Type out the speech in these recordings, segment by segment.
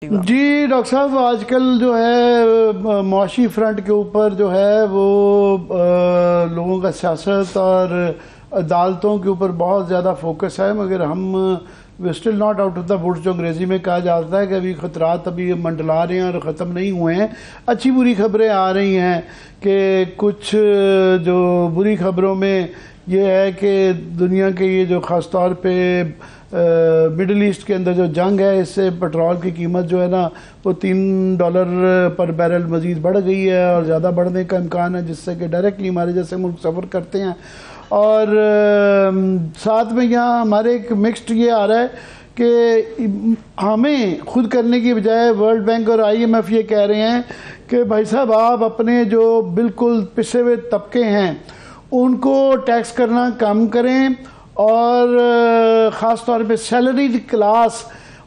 जी doctor साहब, आजकल जो है मुआशी फ्रंट के ऊपर जो है वो लोगों का सियासत और अदालतों के ऊपर बहुत ज़्यादा फोकस है, मगर हम we still not out of the woods, जो अंग्रेज़ी में कहा जाता है कि अभी ख़तरात अभी मंडला रहे हैं और ख़त्म नहीं हुए हैं। अच्छी बुरी खबरें आ रही हैं कि कुछ जो बुरी खबरों में ये है कि दुनिया के ये जो ख़ास तौर पे मिडल ईस्ट के अंदर जो जंग है, इससे पेट्रोल की कीमत जो है ना वो $3 पर बैरल मज़ीद बढ़ गई है और ज़्यादा बढ़ने का इम्कान है, जिससे कि डायरेक्टली हमारे जैसे मुल्क सफ़र करते हैं। और साथ में यहाँ हमारे एक मिक्स्ड ये आ रहा है कि हमें खुद करने की बजाय वर्ल्ड बैंक और IMF ये कह रहे हैं कि भाई साहब, आप अपने जो बिल्कुल पिछड़े हुए तबके हैं उनको टैक्स करना कम करें, और ख़ास तौर पे सैलरीड क्लास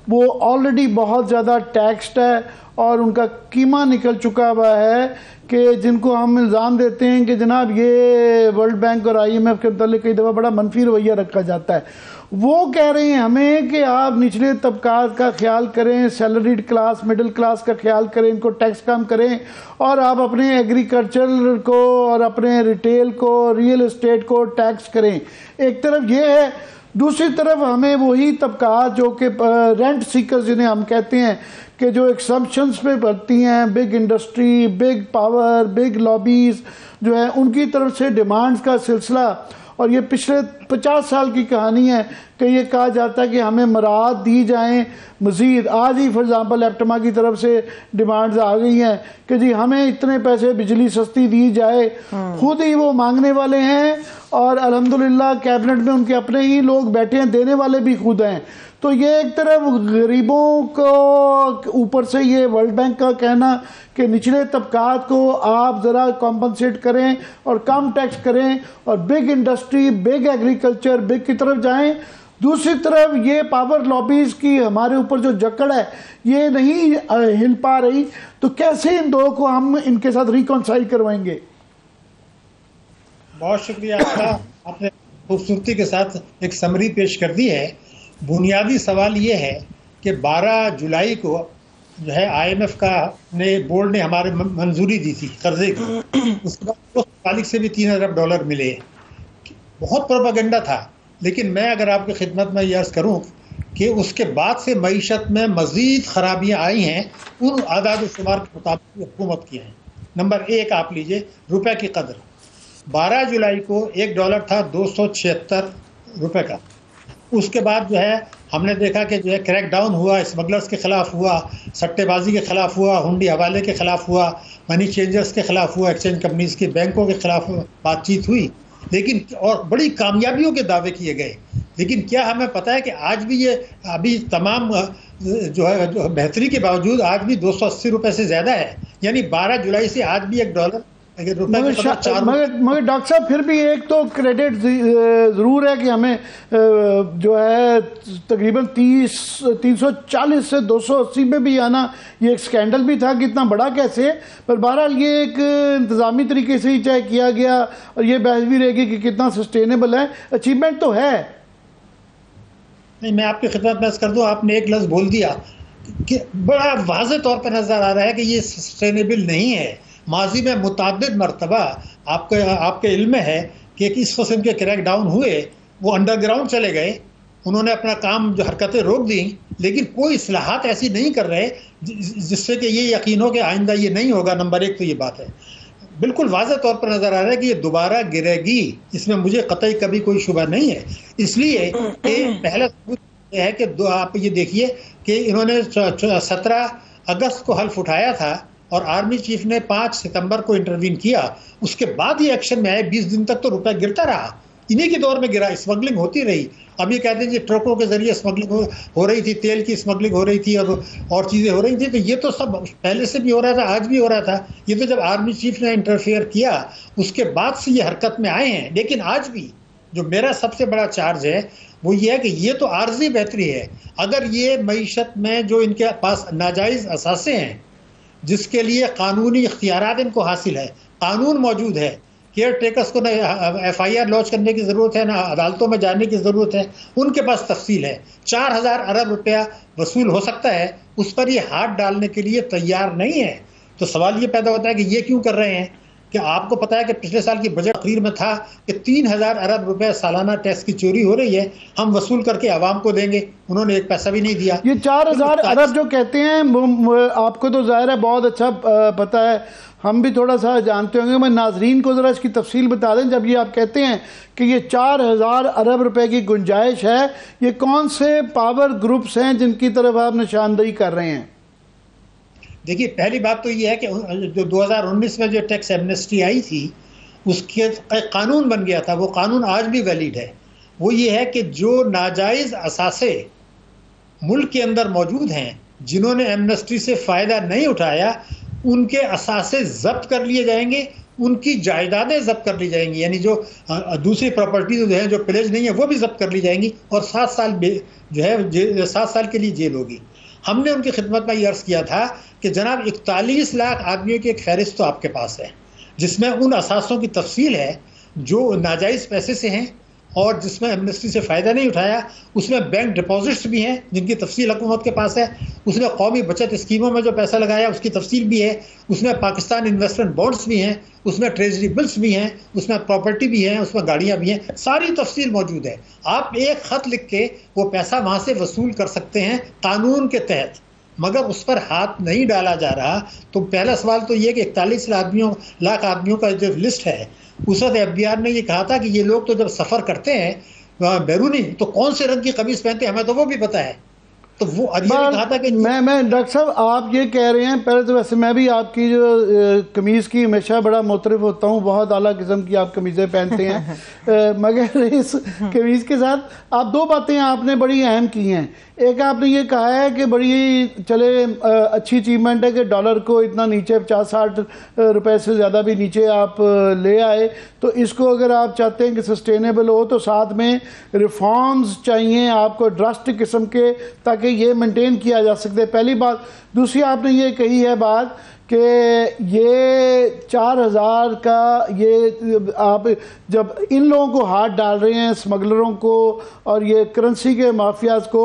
वो ऑलरेडी बहुत ज़्यादा टैक्सड है और उनका कीमा निकल चुका हुआ है कि जिनको हम इल्ज़ाम देते हैं कि जनाब ये वर्ल्ड बैंक और IMF के मतलब कई दफ़ा बड़ा मनफी रवैया रखा जाता है। वो कह रहे हैं हमें कि आप निचले तबकात का ख्याल करें, सैलरीड क्लास, मिडिल क्लास का ख्याल करें, इनको टैक्स कम करें, और आप अपने एग्रीकल्चर को और अपने रिटेल को, रियल एस्टेट को टैक्स करें। एक तरफ ये है, दूसरी तरफ हमें वही तबकात जो कि रेंट सीकर्स जिन्हें हम कहते हैं कि जो एक्सम्पशंस पे बढ़ती हैं, big industry, big power, big lobbies जो है, उनकी तरफ से डिमांड्स का सिलसिला, और ये पिछले 50 साल की कहानी है कि ये कहा जाता है कि हमें मराहत दी जाएं मज़ीद। आज ही फॉर एग्ज़ाम्पल एप्टमा की तरफ से डिमांड्स आ गई हैं कि जी हमें इतने पैसे बिजली सस्ती दी जाए। खुद ही वो मांगने वाले हैं और अल्हम्दुलिल्लाह कैबिनेट में उनके अपने ही लोग बैठे हैं, देने वाले भी खुद हैं। तो ये एक तरफ गरीबों को ऊपर से ये वर्ल्ड बैंक का कहना कि निचले तबकात को आप ज़रा कॉम्पनसेट करें और कम टैक्स करें और big industry, big agriculture, big की तरफ जाएं। दूसरी तरफ ये पावर लॉबीज़ की हमारे ऊपर जो जकड़ है ये नहीं हिल पा रही। तो कैसे इन दो को हम इनके साथ रिकॉन्साइल करवाएंगे? बहुत शुक्रिया आपका, आपने खूबसूरती के साथ एक समरी पेश कर दी है। बुनियादी सवाल ये है कि 12 जुलाई को जो है IMF का बोर्ड ने हमारे मंजूरी दी थी कर्जे की। उसके बाद उस मालिक से भी $3 अरब मिले। बहुत प्रोपेगेंडा था, लेकिन मैं अगर आपकी खिदमत में अर्ज करूं कि उसके बाद से मईशत में मजीद खराबियां आई हैं उन आदाद शुमार के मुताबिक हुकूमत की हैं। नंबर 1 आप लीजिए रुपए की कदर। 12 जुलाई को $1 था 276 रुपए का। उसके बाद जो है हमने देखा कि जो है क्रैक डाउन हुआ, स्मगलर्स के खिलाफ हुआ, सट्टेबाजी के खिलाफ हुआ, हुंडी हवाले के खिलाफ हुआ, मनी चेंजर्स के खिलाफ हुआ, एक्सचेंज कंपनीज के, बैंकों के खिलाफ बातचीत हुई, लेकिन और बड़ी कामयाबियों के दावे किए गए। लेकिन क्या हमें पता है कि आज भी ये अभी तमाम जो है बेहतरी के बावजूद आज भी 280 रुपए से ज़्यादा है। यानी 12 जुलाई से आज भी $1 मगर डॉक्टर साहब, फिर भी एक तो क्रेडिट ज़रूर है कि हमें जो है तकरीबन 340 से 280 में भी आना, ये एक स्कैंडल भी था कि इतना बड़ा कैसे, पर बहरहाल ये एक इंतज़ामी तरीके से ही चाहे किया गया, और ये बहस भी रहेगी कि कितना सस्टेनेबल है। अचीवमेंट तो है। नहीं, मैं आपकी खिदमत में कर दूं, आपने एक लफ्ज़ बोल दिया कि बड़ा वाज़े तौर पर नज़र आ रहा है कि ये सस्टेनेबल नहीं है। माजी में मुताबिद मरतबा आपके इल्म में है कि इस किस्म के क्रैक डाउन हुए, वो अंडरग्राउंड चले गए, उन्होंने अपना काम जो हरकतें रोक दी, लेकिन कोई इस्लाहात ऐसी नहीं कर रहे जिससे कि ये यकीन हो कि आइंदा ये नहीं होगा। नंबर 1 तो ये बात है, बिल्कुल वाज़े तौर पर नज़र आ रहा है कि ये दोबारा गिरेगी, इसमें मुझे कतई कभी कोई शुबा नहीं है। इसलिए पहला सबूत यह है कि आप ये देखिए कि इन्होंने 17 अगस्त को हल्फ उठाया था और आर्मी चीफ ने 5 सितंबर को इंटरवीन किया। उसके बाद ये एक्शन में आए। 20 दिन तक तो रुपया गिरता रहा, इन्हीं के दौर में गिरा, स्मगलिंग होती रही। अब ये कहते हैं कि ट्रकों के जरिए स्मगलिंग हो रही थी, तेल की स्मगलिंग हो रही थी और चीज़ें हो रही थी। तो ये तो सब पहले से भी हो रहा था, आज भी हो रहा था। ये तो जब आर्मी चीफ ने इंटरफेयर किया उसके बाद से ये हरकत में आए हैं। लेकिन आज भी जो मेरा सबसे बड़ा चार्ज है वो ये है कि ये तो आर्जी बेहतरी है। अगर ये मईशत में जो इनके पास नाजायज़ असासे हैं जिसके लिए कानूनी इख्तियारात इनको हासिल है, कानून मौजूद है केयर टेकर्स को ना FIR लॉन्च करने की ज़रूरत है, ना अदालतों में जाने की ज़रूरत है। उनके पास तफसील है। 4,000 अरब रुपया वसूल हो सकता है, उस पर ये हाथ डालने के लिए तैयार नहीं है। तो सवाल ये पैदा होता है कि ये क्यों कर रहे हैं? कि आपको पता है कि पिछले साल की बजट तकरीर में था कि 3,000 अरब रुपए सालाना टैक्स की चोरी हो रही है, हम वसूल करके आवाम को देंगे। उन्होंने एक पैसा भी नहीं दिया। ये 4,000 अरब जो कहते हैं, आपको तो जाहिर है बहुत अच्छा पता है, हम भी थोड़ा सा जानते होंगे। मैं नाजरीन को ज़रा इसकी तफसील बता दें। जब ये आप कहते हैं कि ये 4,000 अरब रुपए की गुंजाइश है, ये कौन से पावर ग्रुप्स हैं जिनकी तरफ आप निशानदेही कर रहे हैं? देखिए, पहली बात तो ये है कि जो 2019 में जो टैक्स एमनेस्टी आई थी, उसके एक कानून बन गया था। वो कानून आज भी वैलिड है। वो ये है कि जो नाजायज़ असासे मुल्क के अंदर मौजूद हैं, जिन्होंने एमनेस्टी से फ़ायदा नहीं उठाया, उनके असासे जब्त कर लिए जाएंगे, उनकी जायदादें जब्त कर ली जाएंगी। यानी जो दूसरी प्रॉपर्टीज जो हैं, जो प्लेज नहीं है, वो भी जब्त कर ली जाएंगी और 7 साल जो है 7 साल के लिए जेल होगी। हमने उनकी खिदमत में ये अर्ज़ किया था कि जनाब 41 लाख आदमियों की एक फहरिस्त तो आपके पास है, जिसमें उन असासों की तफसील है जो नाजायज़ पैसे से हैं और जिसमें एमनेस्टी से फ़ायदा नहीं उठाया। उसमें बैंक डिपॉजिट्स भी हैं जिनकी तफसील हुकूमत के पास है। उसमें कौमी बचत स्कीमों में जो पैसा लगाया उसकी तफसील भी है। उसमें पाकिस्तान इन्वेस्टमेंट बॉन्ड्स भी हैं, उसमें ट्रेजरी बिल्स भी हैं, उसमें प्रॉपर्टी भी है, उसमें गाड़ियाँ भी हैं। सारी तफसील मौजूद है। आप एक ख़त लिख के वो पैसा वहाँ से वसूल कर सकते हैं कानून के तहत, मगर उस पर हाथ नहीं डाला जा रहा। तो पहला सवाल तो ये कि 41 लाख आदमियों का जो लिस्ट है, उस वक्त FBR ने ये कहा था कि ये लोग तो जब सफ़र करते हैं बैरूनी, तो कौन से रंग की कमीज पहनते हैं हमें तो वो भी पता है। तो वो ये भी कहा था कि मैं डॉक्टर साहब, आप ये कह रहे हैं, पहले तो वैसे मैं भी आपकी जो कमीज़ की हमेशा बड़ा मुतरफ होता हूँ, बहुत आला किस्म की आप कमीज़ें पहनते हैं। मगर इस कमीज़ के साथ आप 2 बातें आपने बड़ी अहम की हैं। एक आपने ये कहा है कि बड़ी चले अच्छी अचीवमेंट है कि डॉलर को इतना नीचे 50-60 रुपए से ज़्यादा भी नीचे आप ले आए। तो इसको अगर आप चाहते हैं कि सस्टेनेबल हो तो साथ में रिफॉर्म्स चाहिए आपको ड्रास्टिक किस्म के, ताकि ये मेंटेन किया जा सकते। पहली बात। दूसरी आपने ये कही है बात कि ये 4,000 का ये आप जब इन लोगों को हाथ डाल रहे हैं, स्मगलरों को और ये करेंसी के माफियाज को,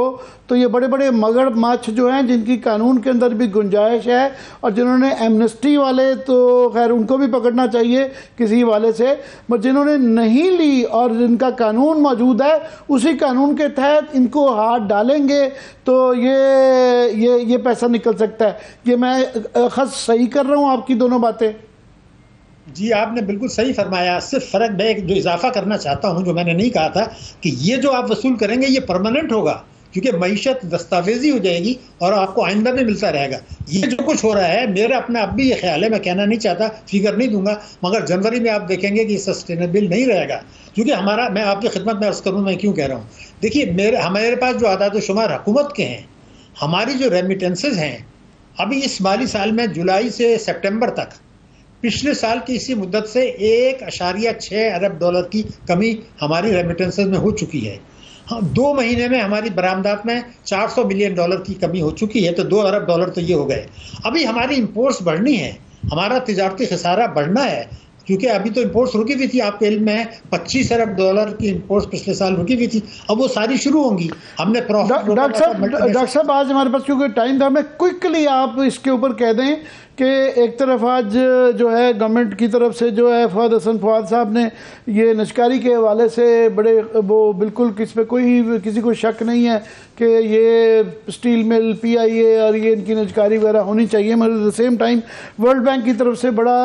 तो ये बड़े बड़े मगरमच्छ जो हैं जिनकी कानून के अंदर भी गुंजाइश है, और जिन्होंने एमनेस्टी वाले तो खैर उनको भी पकड़ना चाहिए किसी वाले से, मगर जिन्होंने नहीं ली और जिनका कानून मौजूद है उसी कानून के तहत इनको हाथ डालेंगे तो ये पैसा निकल सकता है। ये मैं खस सही कर रहा हूँ आपकी दोनों बातें? जी, आपने बिल्कुल सही फरमाया। सिर्फ फ़र्क मैं एक जो इजाफा करना चाहता हूँ, जो मैंने नहीं कहा था, कि ये जो आप वसूल करेंगे ये परमानेंट होगा, क्योंकि मईशत दस्तावेजी हो जाएगी और आपको आइंदा भी मिलता रहेगा। ये जो कुछ हो रहा है, मेरा अपना अब भी ये ख्याल है, मैं कहना नहीं चाहता, फिगर नहीं दूंगा, मगर जनवरी में आप देखेंगे कि सस्टेनेबल नहीं रहेगा। क्योंकि हमारा, मैं आपकी खिदमत में अर्ज़ करूँ मैं क्यों कह रहा हूँ। देखिए, हमारे पास जो आदाद शुमार हुकूमत के हैं, हमारी जो रेमिटेंसेज हैं, अभी इस माली साल में जुलाई से सितंबर तक पिछले साल की इसी मुद्दत से 1.6 अरब डॉलर की कमी हमारी रेमिटेंसेज में हो चुकी है। हाँ, 2 महीने में हमारी बरामदात में 400 मिलियन डॉलर की कमी हो चुकी है, तो 2 अरब डॉलर तो ये हो गए। अभी हमारी इंपोर्ट्स बढ़नी है, हमारा तिजारती खसारा बढ़ना है, क्योंकि अभी तो इंपोर्ट्स रुकी हुई थी। आपको इल्म है 25 अरब डॉलर की इंपोर्ट्स पिछले साल रुकी हुई थी, अब वो सारी शुरू होंगी। हमने डॉक्टर साहब आज हमारे पास क्योंकि टाइम था, मैं क्विकली आप इसके ऊपर कह दें कि एक तरफ आज जो है गवर्नमेंट की तरफ से जो है फवाद हसन फवाद साहब ने ये निजकारी के हवाले से बड़े वो बिल्कुल किसी को शक नहीं है कि ये स्टील मिल PIA और ये इनकी निजकारी वगैरह होनी चाहिए, मगर at the same time world bank की तरफ से बड़ा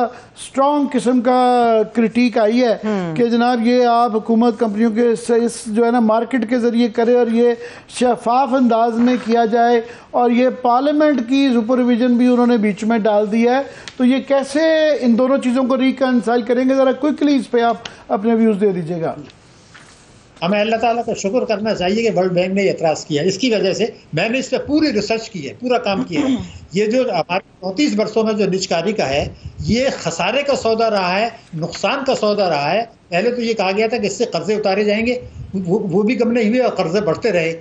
स्ट्रॉन्ग किस्म का क्रिटिक आई है कि जनाब ये आप हुकूमत कंपनियों के इस जो है ना मार्केट के ज़रिए करें और ये शफाफ अंदाज में किया जाए, और ये पार्लियामेंट की सुपरविजन भी उन्होंने बीच में डाल दिया है। तो ये कैसे इन दोनों चीज़ों को रिकंसाइल करेंगे, ज़रा क्विकली इस पे आप अपने व्यूज़ दे दीजिएगा। हमें अल्लाह ताला का शुक्र करना चाहिए कि वर्ल्ड बैंक ने एतराज़ किया। इसकी वजह से मैंने इस पर पूरी रिसर्च की है, पूरा काम किया है। ये जो हमारे 34 वर्षों में जो निजकारी का है, ये खसारे का सौदा रहा है, नुकसान का सौदा रहा है। पहले तो ये कहा गया था कि इससे कर्जे उतारे जाएंगे, वो भी कम नहीं हुए और कर्जे बढ़ते रहे।